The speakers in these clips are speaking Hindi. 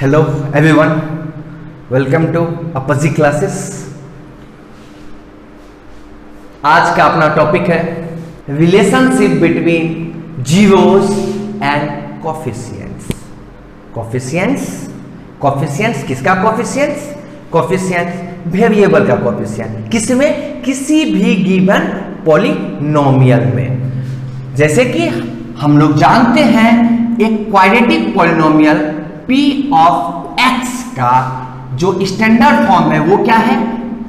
Hello everyone, welcome to Apogee Classes। आज का अपना टॉपिक है relationship between zeros and coefficients. Coefficients किसका कोफिशिएंट्स? कोफिशिएंट्स वेरिएबल का कोफिशिएंट। किसमें? किसी भी गिवन पॉलिनोमियल में। जैसे कि हम लोग जानते हैं एक quadratic polynomial p of x का जो स्टैंडर्ड फॉर्म है वो क्या है?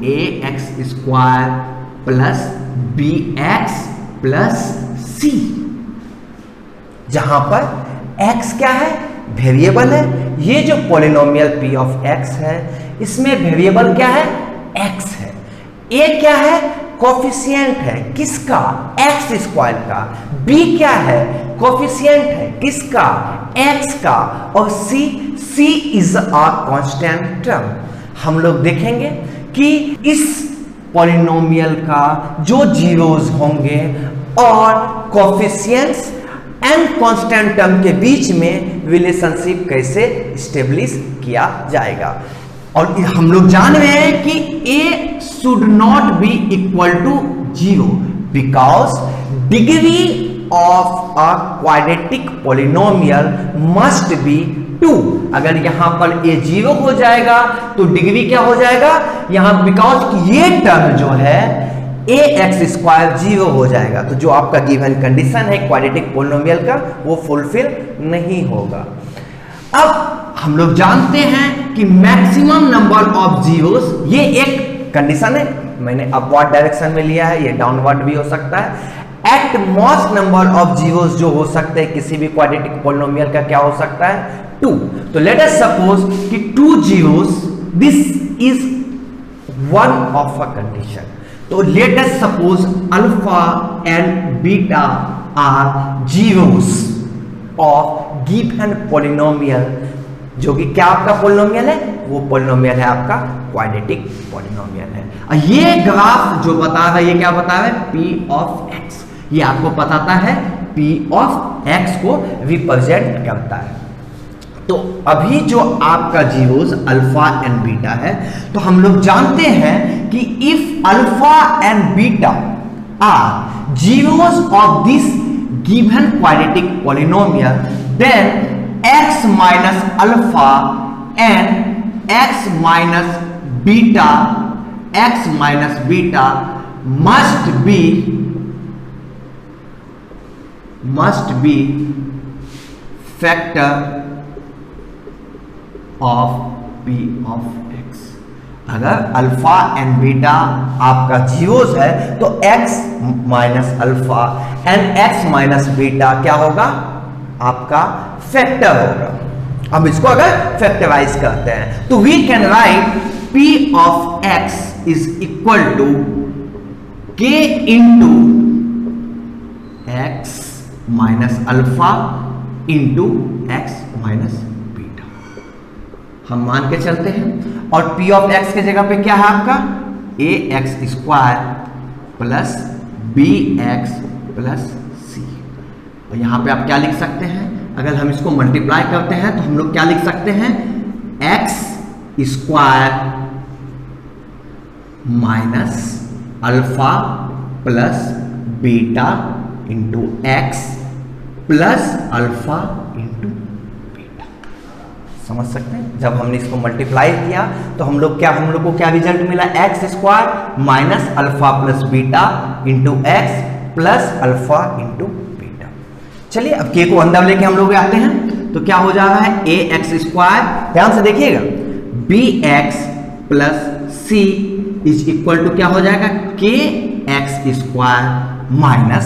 ax² plus bx plus c, जहां पर x क्या है? वेरिएबल है। ये जो पॉलिनोमियल p ऑफ x है इसमें वेरिएबल क्या है? x है। a क्या है? कोफिशिएंट है। किसका? x² का। b क्या है? कोफिशिएंट है। किसका? x का। और c is a constant term. हम लोग देखेंगे कि इस पॉलिनोमियल का जो जीरोस होंगे और कोफिशिएंट्स एंड कांस्टेंट टर्म के बीच में रिलेशनशिप कैसे स्टेब्लिश किया जाएगा। और हम लोग जान रहे हैं कि a should not be equal to 0 because degree of a quadratic polynomial must be 2। अगर यहां पर a 0 हो जाएगा तो डिग्री क्या हो जाएगा यहां? बिकॉज ये टर्म जो है ax² 0 हो जाएगा, तो जो आपका गिवन कंडीशन है क्वाड्रेटिक पॉलिनोमियल का वो फुलफिल नहीं होगा। अब हम लोग जानते हैं कि मैक्सिमम नंबर ऑफ जीरोस, ये एक कंडीशन है, मैंने अपवर्ड डायरेक्शन में लिया है, ये डाउनवर्ड भी हो सकता है। At most number of zeros जो हो सकते हैं किसी भी क्वाड्रेटिक पॉलिनोमियल का क्या हो सकता है? 2। तो लेट अस सपोज कि 2 zeros, this is one of a condition. तो let us suppose alpha and beta are zeros of given polynomial, जो कि क्या आपका पॉलिनोमियल है? वो पॉलिनोमियल है आपका क्वाड्रेटिक पॉलिनोमियल है। और ये ग्राफ जो बता रहा है ये क्या बता रहा है? p of x। ये आपको बताता है p ऑफ x को रिप्रेजेंट करता है। तो अभी जो आपका जीरोस अल्फा एंड बीटा है, तो हम लोग जानते हैं कि if alpha and beta are zeros of this given quadratic polynomial, then x minus alpha and x minus beta must be factor of p of x। अगर अल्फा एंड बीटा आपका जीरोस है तो x minus alpha and x minus beta क्या होगा? आपका फैक्टर होगा। अब इसको अगर फैक्टराइज करते हैं तो we can write p of x is equal to k into x minus alpha into x minus beta. हम मान के चलते हैं और p ऑफ x के जगह पे क्या है आपका? ax² plus bx plus c। और यहां पे आप क्या लिख सकते हैं? अगर हम इसको मल्टीप्लाई करते हैं तो हम लोग क्या लिख सकते हैं? x² minus alpha plus beta into x plus alpha into beta. समझ सकते हैं? जब हमने इसको मल्टीप्लाई किया तो हम लोग को क्या रिजल्ट मिला? x² minus alpha plus beta into x plus alpha into beta. चलिए अब k को अंदर लेके हम लोग आते हैं तो क्या हो जा रहा है? ax², ध्यान से देखिएगा, bx plus c is equal to क्या हो जाएगा? kx² माइनस,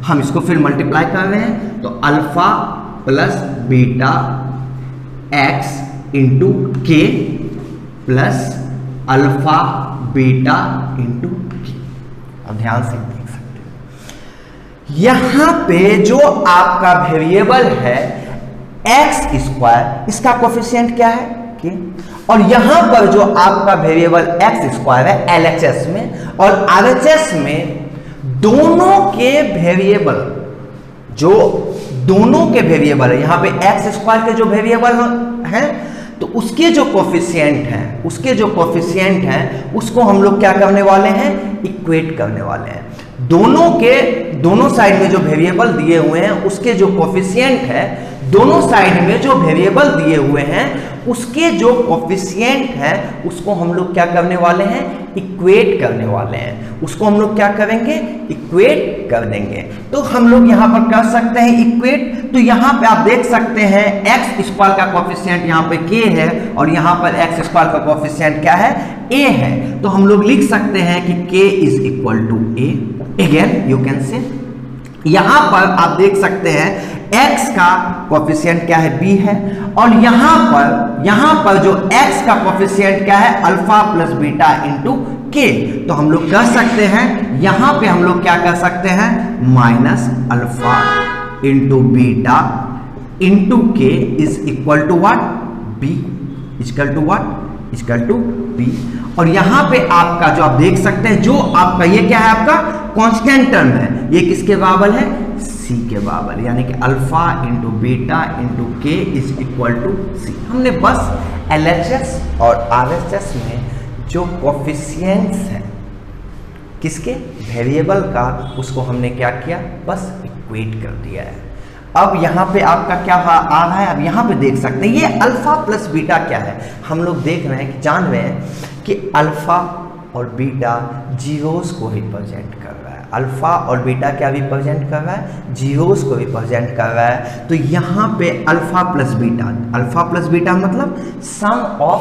हम इसको फिर मल्टीप्लाई कर रहे हैं तो alpha plus beta x into के प्लस अल्फा बीटा इंटू के। अब ध्यान से देख सकते हैं यहां पे जो आपका वेरिएबल है x², इसका कोफिशिएंट क्या है? के। और यहां पर जो आपका वेरिएबल x² है LHS में और RHS में दोनों के वेरिएबल जो दोनों के वेरिएबल है, यहां पे x² के जो वेरिएबल हैं तो उसके जो कोफिशिएंट हैं उसको हम लोग क्या करने वाले हैं, इक्वेट करने वाले हैं। दोनों साइड में जो वेरिएबल दिए हुए हैं उसके जो कोफिशिएंट है, दोनों साइड में जो वेरिएबल दिए हुए हैं उसके जो कोफिशिएंट है उसको हम लोग क्या करने वाले हैं, इक्वेट करने वाले हैं। उसको हम लोग क्या करेंगे, इक्वेट कर देंगे। तो हम लोग यहां पर कर सकते हैं इक्वेट। तो यहां पे आप देख सकते हैं एक्स स्क्वायर का कोफिशिएंट यहां पे k है और यहां पर एक्स स्क्वायर का कोफिशिएंट क्या है, a है। तो हम लोग लिख सकते हैं कि k is equal to a। Again you can say यहां पर आप देख सकते हैं x का कोफिशिएंट क्या है, b है, और यहां पर जो x का कोफिशिएंट क्या है, alpha plus beta into k। तो हम लोग कर सकते हैं यहां पे हम लोग क्या कर सकते हैं, minus alpha into beta into k is equal to what, b equal to what, equal to b। और यहां पे आपका जो आप देख सकते हैं, जो आपका ये क्या है, आपका कांस्टेंट टर्म है, ये किसके बराबर है, c के बराबर, यानी कि alpha into beta into k is equal to c। हमने बस LHS और RHS में जो कोफिशिएंट्स हैं किसके, वेरिएबल का, उसको हमने क्या किया, बस इक्वेट कर दिया है। अब यहाँ पे आपका क्या आ रहा है, अब यहाँ पे देख सकते हैं ये अल्फा प्लस बीटा क्या है। हम लोग देख रहे हैं कि जान रहे हैं कि अल्फा और बीटा जीरोस को रिप्रेजेंट कर रहा है। अल्फा और बीटा क्या रिप्रेजेंट कर रहा है, जीरोस को रिप्रेजेंट कर रहा है। तो यहाँ पे अल्फा प्लस बीटा मतलब सम ऑफ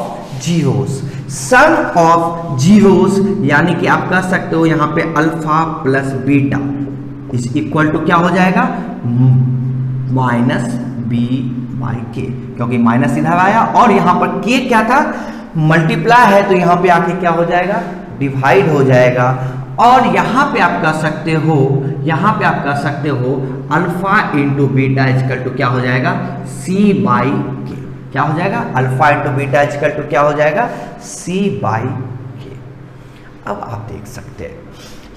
जीरोस, यानी कि आप कह सकते हो यहाँ पे alpha plus beta is equal to क्या हो जाएगा, माइनस बी बाई के, क्योंकि माइनस इधर आया और यहाँ पर के क्या था, मल्टीप्लाई है, तो यहाँ पे आके क्या हो जाएगा, डिवाइड हो जाएगा। और यहाँ पे आप कह सकते हो alpha into beta is equal to क्या हो जाएगा, सी बाई के। क्या हो जाएगा, alpha into beta is equal to क्या हो जाएगा, सी बाई के। अब आप देख सकते हैं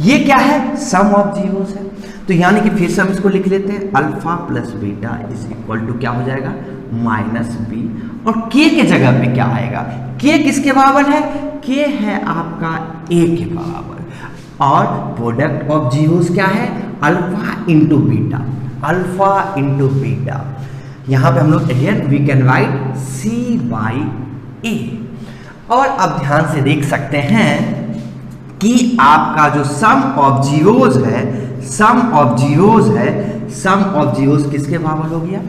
ये क्या है, सम ऑफ जीरोस है। तो यानी कि फिर से हम इसको लिख लेते हैं, alpha plus beta is equal to क्या हो जाएगा, माइनस बी, और के के जगह पे क्या आएगा, के किसके बराबर है, के है आपका ए के बराबर, और प्रोडक्ट ऑफ जीरोस क्या है, अल्फा इंटू बीटा। यहां पे हम लोग again we can write C by A. और अब ध्यान से देख सकते हैं कि आपका जो सम ऑफ जीरोस किसके बराबर हो गया,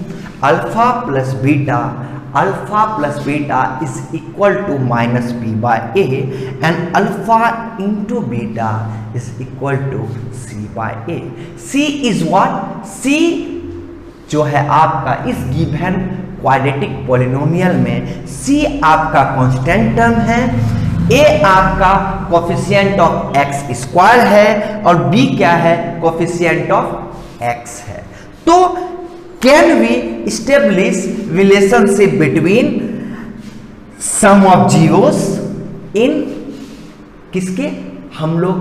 alpha plus beta is equal to minus B by A, and alpha into beta is equal to C by A. C is what, C जो है आपका इस गिवन क्वाड्रेटिक पॉलिनोमियल में सी आपका कांस्टेंट टर्म है, ए आपका कोफिशिएंट ऑफ एक्स स्क्वायर है, और बी क्या है, कोफिशिएंट ऑफ एक्स है। तो can we establish relationship between sum of zeros in किसके, हम लोग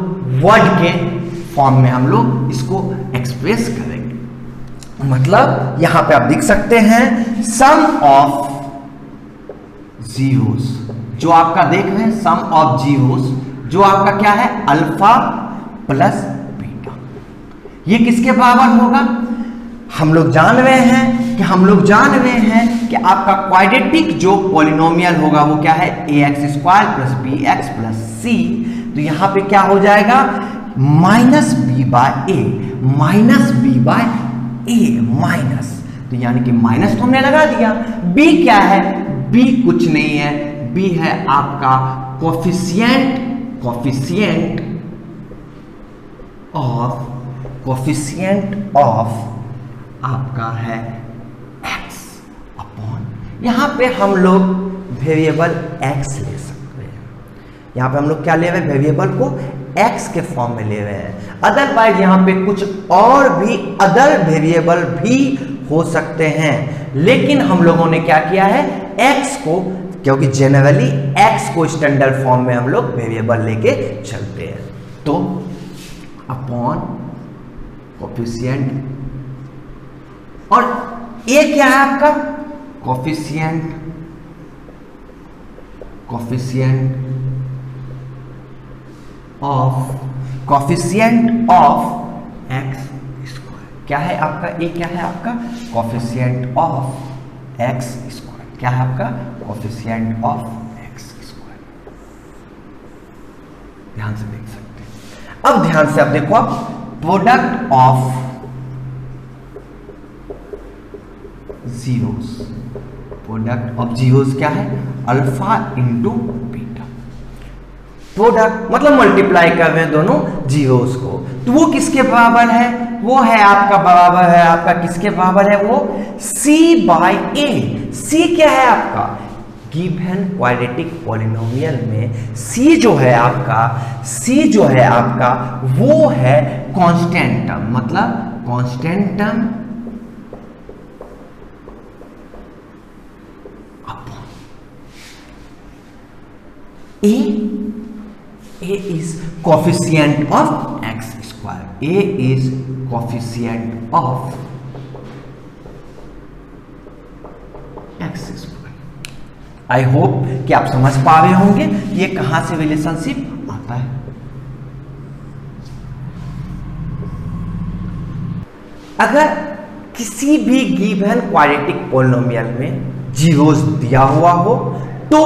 वर्ड के फॉर्म में हम लोग इसको एक्सप्रेस करेंगे। मतलब यहां पे आप देख सकते हैं सम ऑफ जीरोस, जो आपका देख रहे हैं सम ऑफ जीरोस, जो आपका क्या है, अल्फा प्लस बीटा, ये किसके बराबर होगा, हम लोग जान रहे हैं कि आपका क्वाड्रेटिक जो पॉलिनोमियल होगा वो क्या है, ax square plus bx plus c। तो यहां पे क्या हो जाएगा, माइनस b बाय ए, माइनस, तो यानी कि माइनस तो हमने लगा दिया। b क्या है, b कुछ नहीं है, b है आपका कोफिशिएंट ऑफ आपका है x अपॉन, यहां पे हम लोग वेरिएबल x ले सकते हैं। यहां पे हम लोग क्या ले रहे हैं, वेरिएबल को x के फॉर्म में ले रहे हैं। अदरवाइज यहां पे कुछ और भी अदर वेरिएबल भी हो सकते हैं, लेकिन हम लोगों ने क्या किया है, x को, क्योंकि जनरली x को स्टैंडर्ड फॉर्म में हम लोग वेरिएबल लेके चलते हैं। तो अपॉन कोफिशिएंट, और ये क्या है आपका coefficient coefficient of x square क्या है आपका, ए क्या है आपका, कोफिशिएंट ऑफ एक्स स्क्वायर, क्या है आपका, कोफिशिएंट ऑफ एक्स स्क्वायर। ध्यान से देख सकते हैं। अब ध्यान से आप देखो, आप product of zeros, product of zeros क्या है, अल्फा इंटू बीटा। प्रोडक्ट मतलब मल्टीप्लाई कर रहे हैं दोनों जीरोस को, तो वो किसके बराबर है, वो है आपका बराबर है आपका किसके बराबर है, वो c बाई ए। c क्या है आपका, गिवन क्वाड्रेटिक पॉलिनोमियल में c जो है आपका वो है कांस्टेंट टर्म, मतलब constant term A is coefficient of x square. A is coefficient of x square. I hope कि आप समझ पा रहे होंगे ये कहां से रिलेशनशिप आता है। अगर किसी भी गिवन क्वाड्रेटिक पॉलिनोमियल में जीरोस दिया हुआ हो तो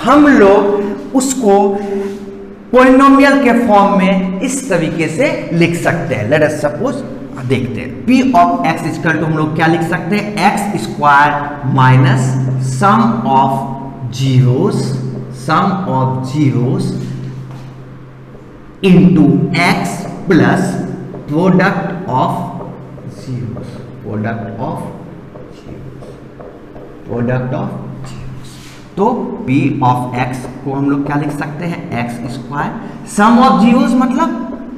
हम लोग उसको पॉलिनोमियल के फॉर्म में इस तरीके से लिख सकते हैं। लेट अस सपोज देखते हैं, p of x equal to हम लोग क्या लिख सकते हैं, X square minus sum of zeros into x plus product of zeros, तो p ऑफ x को हम लोग क्या लिख सकते हैं, X square, sum of zeros मतलब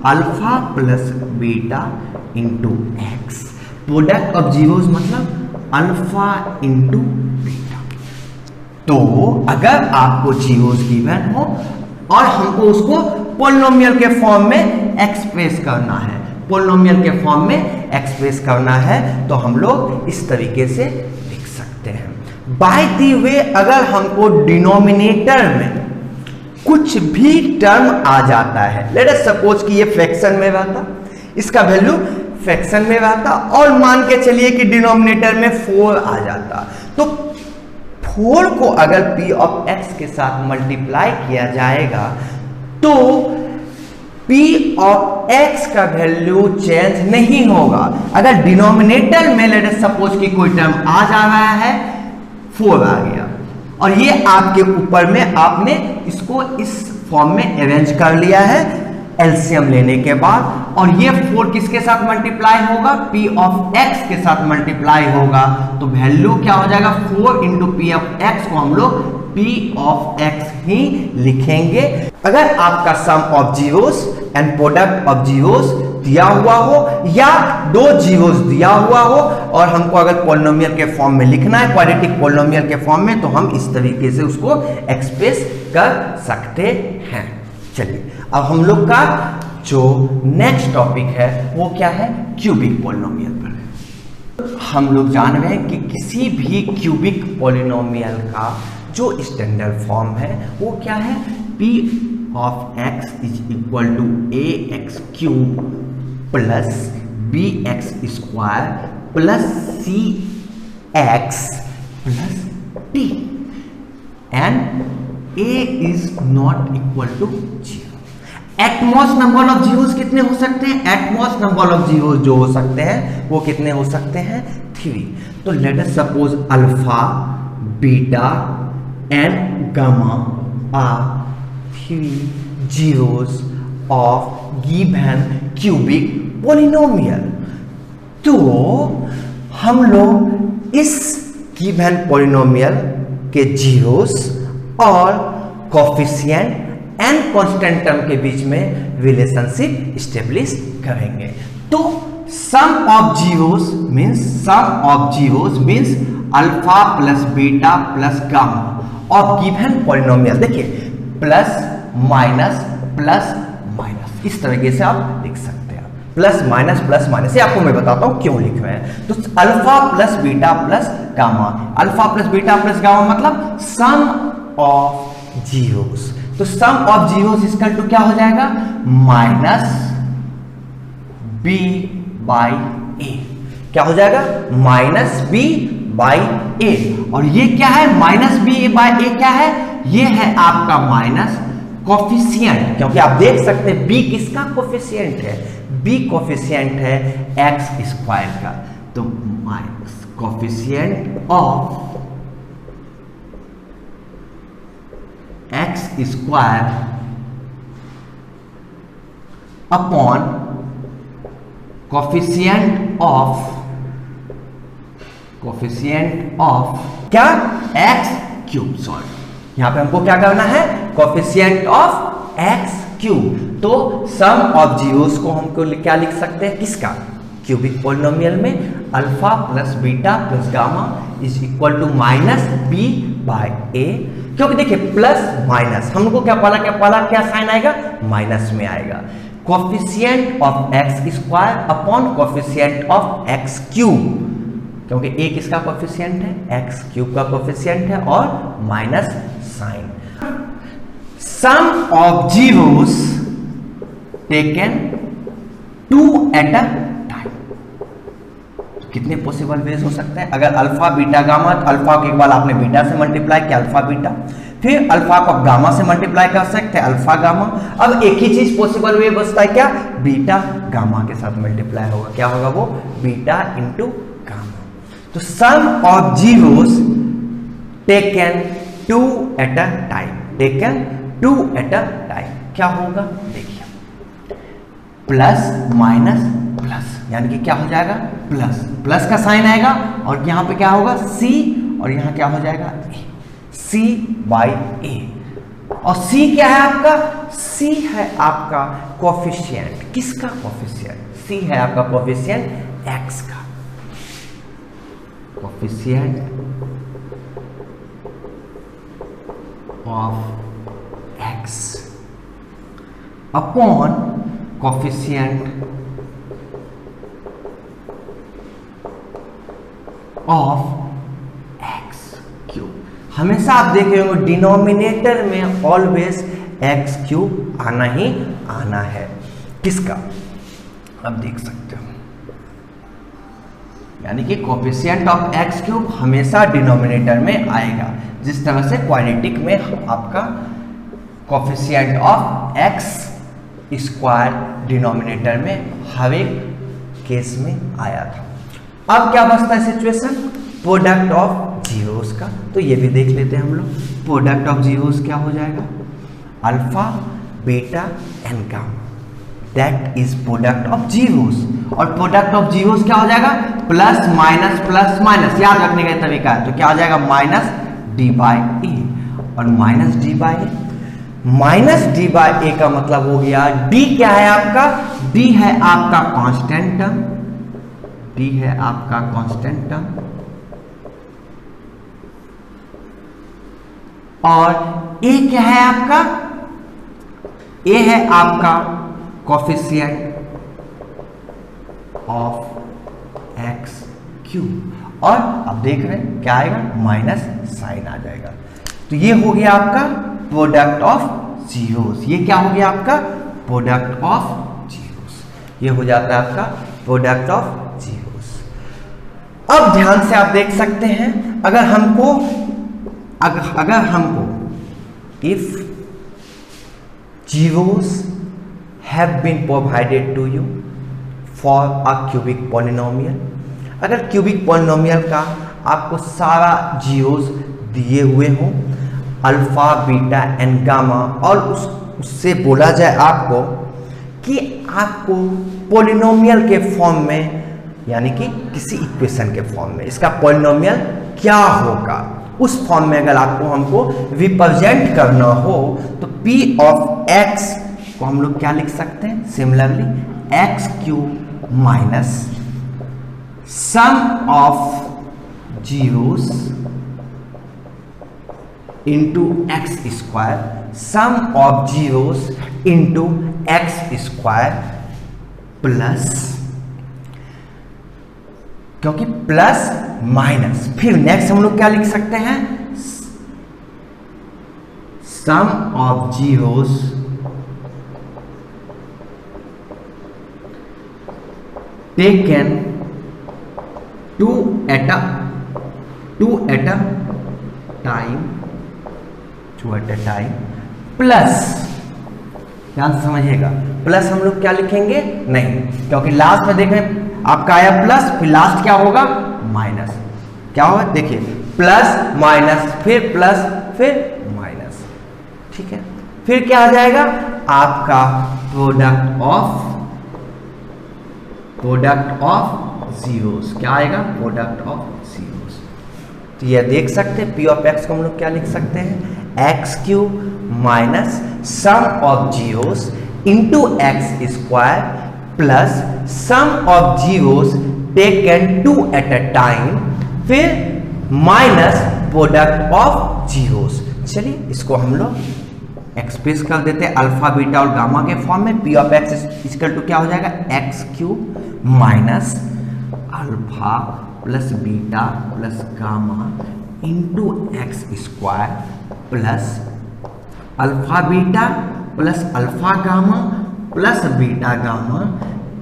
alpha plus beta into X, product of zeros मतलब अल्फा इंटू बीटा। तो अगर आपको जीरोस गिवन हो और हमको उसको पॉलिनोमियल के फॉर्म में एक्सप्रेस करना है, तो हम लोग इस तरीके से लिख सकते हैं। बाय द वे, अगर हमको डिनोमिनेटर में कुछ भी टर्म आ जाता है, लेट अस सपोज कि ये फ्रैक्शन में रहता, इसका वैल्यू फ्रैक्शन में रहता और मान के चलिए कि डिनोमिनेटर में 4 आ जाता, तो 4 को अगर p ऑफ x के साथ मल्टीप्लाई किया जाएगा तो p ऑफ x का वैल्यू चेंज नहीं होगा। अगर डिनोमिनेटर में लेट अस सपोज कि कोई टर्म आ जा रहा है, 4 आ गया और ये आपके ऊपर में आपने इसको इस फॉर्म में अरेंज कर लिया है एलसीएम लेने के बाद, और ये 4 किसके साथ मल्टीप्लाई होगा, p ऑफ x के साथ मल्टीप्लाई होगा, तो वैल्यू क्या हो जाएगा, 4 इंटू पी ऑफ x को हम लोग p ऑफ x ही लिखेंगे। अगर आपका sum of zeros and product of zeros दिया हुआ हो या दो जीरोस दिया हुआ हो और हमको अगर पॉलिनोमियल के फॉर्म में लिखना है, क्वाड्रेटिक पॉलिनोमियल के फॉर्म में, तो हम इस तरीके से उसको एक्सप्रेस कर सकते हैं। चलिए अब हम लोग का जो नेक्स्ट टॉपिक है वो क्या है, क्यूबिक पॉलिनोमियल पर है। हम लोग जान रहे हैं कि किसी भी क्यूबिक पॉलिनोमियल का जो स्टैंडर्ड फॉर्म है वो क्या है, p of x is equal to a x cube plus b x square plus c x plus d and a is not equal to 0। At most number of zeros कितने हो सकते हैं, एटमॉस नंबर ऑफ जीरोस जो हो सकते हैं वो कितने हो सकते हैं, 3। तो let us suppose alpha beta and gamma are 3 zeros of given cubic polynomial। तो हम लोग इस given polynomial के जीरोस और कोफिशिएंट एंड कांस्टेंट टर्म के बीच में रिलेशनशिप स्टेब्लिश करेंगे। तो sum of zeros means alpha plus beta plus gamma of given polynomial. देखिए प्लस माइनस इस तरीके से आप लिख सकते हैं, प्लस माइनस। ये आपको मैं बताता हूं क्यों लिख रहे हैं। तो alpha plus beta plus gamma, alpha plus beta plus gamma मतलब सम ऑफ जीरोस। तो sum of zeros equal to क्या हो जाएगा, माइनस बी बाई ए। क्या हो जाएगा, माइनस बी बाई ए। और ये क्या है, माइनस बी बाई ए क्या है, ये है आपका माइनस कोफिशिएंट, क्योंकि आप देख सकते हैं बी किसका कोफिशिएंट है, बी कोफिशिएंट है एक्स स्क्वायर का। तो minus coefficient of x square upon coefficient of क्या, एक्स क्यूब। सॉरी, यहां पे हमको क्या करना है, कोफिशिएंट ऑफ एक्स क्यूब। तो सम ऑफ जीरोस को हमको क्या लिख सकते हैं, किसका, क्यूबिक पॉलिनोमियल में alpha plus beta plus gamma is equal to minus B by A. क्योंकि देखिए प्लस माइनस हम लोग को क्या पाला क्या साइन आएगा, माइनस में आएगा। Coefficient of x square upon coefficient of x cube, क्योंकि ए किसका कोफिशिएंट है, एक्स क्यूब का कोफिशिएंट है, और minus sign. Sum of zeros taken two at a time. कितने पॉसिबल वेज हो सकते हैं, अगर अल्फा बीटा गामा, तो अल्फा के बाद आपने बीटा से मल्टीप्लाई किया अल्फा बीटा, फिर अल्फा को गामा से मल्टीप्लाई कर सकते हैं अल्फा गामा। अब एक ही चीज पॉसिबल वे बचता है क्या, बीटा गामा के साथ मल्टीप्लाई होगा, क्या होगा वो, बीटा इंटू गामा। तो sum of zeros taken two at a time, taken two at a time क्या होगा, देखिए प्लस माइनस प्लस, यानी कि क्या हो जाएगा, प्लस प्लस का साइन आएगा, और यहां पे क्या होगा सी, और यहां क्या हो जाएगा ए, सी बाई ए। और सी क्या है आपका, सी है आपका कोफिशिएंट, किसका कोफिशिएंट, सी है आपका कोफिशिएंट एक्स का, coefficient of x upon coefficient of x cube. हमेशा आप देखे होंगे डिनोमिनेटर में ऑलवेज एक्स क्यूब आना ही आना है, किसका, आप देख सकते हो, यानी कि कोफिशिएंट ऑफ एक्स क्यूब हमेशा डिनोमिनेटर में आएगा। जिस तरह से क्वाड्रेटिक में आपका coefficient of x square denominator में हर एक केस में आया था। अब क्या बचता है सिचुएशन, प्रोडक्ट ऑफ जीरोस का, तो ये भी देख लेते हैं हम लोग। प्रोडक्ट ऑफ जीरोस क्या हो जाएगा, alpha beta and gamma, that is product of zeros. और प्रोडक्ट ऑफ जीरोस क्या हो जाएगा, प्लस माइनस, याद रखने का तरीका है, तो क्या हो जाएगा माइनस डी बाई ए, और minus D by A, minus D by A का मतलब हो गया, डी क्या है आपका, डी है आपका कांस्टेंट टर्म, डी है आपका कांस्टेंट टर्म, और ए क्या है आपका, ए है आपका कोफिशिएंट ऑफ एक्स क्यूब, और अब देख रहे हैं क्या आएगा, माइनस साइन आ जाएगा। तो ये हो गया आपका प्रोडक्ट ऑफ जीरोस, ये क्या हो गया आपका प्रोडक्ट ऑफ जीरोस, ये हो जाता है आपका प्रोडक्ट ऑफ जीरोस। अब ध्यान से आप देख सकते हैं, अगर हमको if zeros have been provided to you for a cubic polynomial, अगर क्यूबिक पॉलिनोमियल का आपको सारा जीरोस दिए हुए हों, अल्फा बीटा एंड गामा, और उससे बोला जाए आपको कि आपको पॉलिनोमियल के फॉर्म में, यानी कि किसी इक्वेशन के फॉर्म में इसका पॉलिनोमियल क्या होगा, उस फॉर्म में अगर आपको हमको रिप्रेजेंट करना हो, तो p ऑफ x को हम लोग क्या लिख सकते हैं, similarly X cube minus sum of zeros into x square, sum of zeros into x square plus, क्योंकि प्लस माइनस, फिर नेक्स्ट हम लोग क्या लिख सकते हैं, sum of zeros taken two at a time plus, ध्यान से समझिएगा, प्लस हम लोग क्या लिखेंगे नहीं, क्योंकि लास्ट में देखें आपका आया प्लस, फिर लास्ट क्या होगा माइनस, क्या होगा देखिए प्लस माइनस फिर प्लस फिर माइनस, ठीक है। फिर क्या आ जाएगा आपका प्रोडक्ट ऑफ जीरोस, क्या आएगा प्रोडक्ट ऑफ जीरोस। तो ये देख सकते हैं पी ऑफ एक्स को हम लोग क्या लिख सकते हैं, x cube minus sum of zeros into x square plus sum of zeros taken two at a time फिर माइनस प्रोडक्ट ऑफ जीरोस। चलिए इसको हम लोग एक्सप्रेस कर देते हैं अल्फा बीटा और गामा के फॉर्म में। P of x equal to क्या हो जाएगा, x cube minus alpha plus beta plus gamma into x square plus alpha beta plus alpha gamma plus beta gamma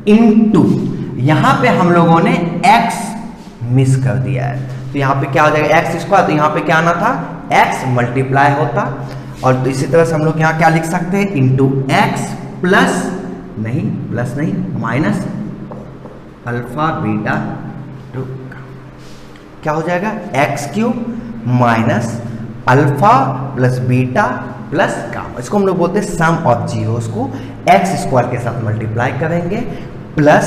into, यहां पे हम लोगों ने x मिस कर दिया है, तो यहां पे क्या हो जाएगा एक्स स्क्वायर, तो यहां पे क्या आना था x मल्टीप्लाई होता, और तो इसी तरह से हम लोग यहां क्या लिख सकते हैं इंटू एक्स प्लस नहीं माइनस अल्फा बीटा टू, क्या हो जाएगा x cube minus alpha plus beta plus gamma, इसको हम लोग बोलते हैं सम ऑफ जीरोस को एक्स स्क्वायर के साथ मल्टीप्लाई करेंगे plus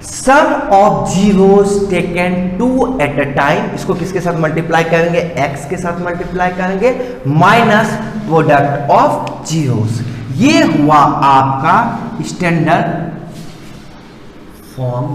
sum of zeros taken two at a time, इसको किसके साथ मल्टीप्लाई करेंगे, एक्स के साथ मल्टीप्लाई करेंगे माइनस प्रोडक्ट ऑफ जीरोस। ये हुआ आपका स्टैंडर्ड फॉर्म